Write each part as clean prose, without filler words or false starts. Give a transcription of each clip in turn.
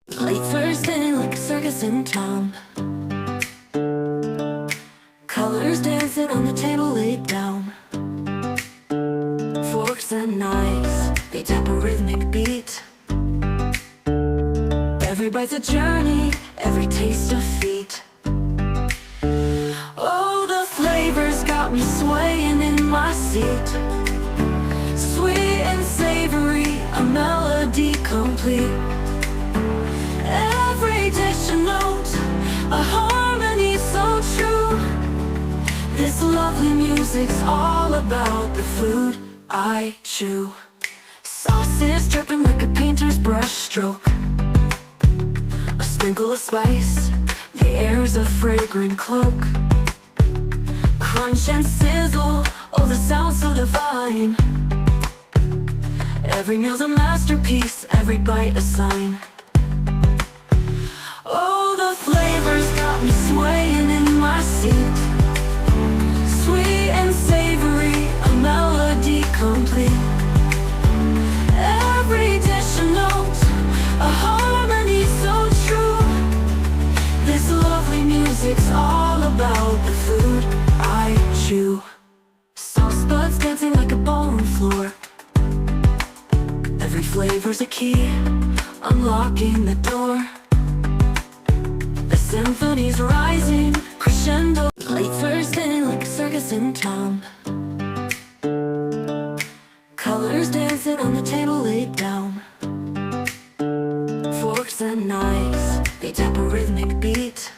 Late Thursday like a circus in town. Colors dancing on the table laid down. Forks and knives, they tap a rhythmic beat. Every bite's a journey, every taste a feat. Oh, the flavors got me swaying in my seat. Sweet and savory, a melody complete. Every dish a note, a harmony so true. This lovely music's all about the food I chew. Sauces dripping like a painter's brush stroke. A sprinkle of spice, the air's a fragrant cloak. Crunch and sizzle, oh the sound so divine. Every meal's a masterpiece, every bite a sign. Oh, the flavors got me swaying in my seat. Sweet and savory, a melody complete. Every dish a note, a harmony so true. This lovely music's all about the food I chew. Sauce buds dancing like a ballroom floor. Every flavor's a key, unlocking the door. The symphony's rising, crescendo. Late Thursday like a circus in town. Colors dancing on the table laid down. Forks and knives, they tap a rhythmic beat.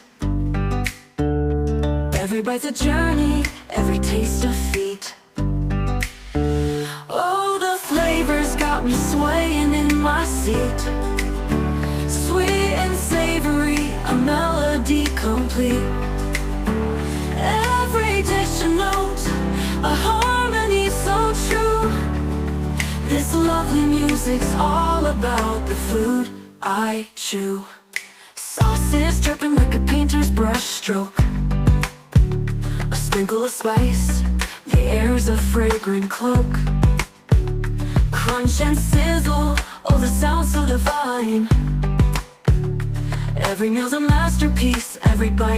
Every bite's a journey, every taste a feat. Oh, the flavors got me swaying in my seat. Sweet and savory, a melody complete. Every dish a note, a harmony so true. This lovely music's all about the food I chew. Sauces dripping like a painter's brush stroke. A sprinkle of spice, the air's a fragrant cloak. Crunch and sizzle, oh the sound so divine. Every meal's a masterpiece, every bite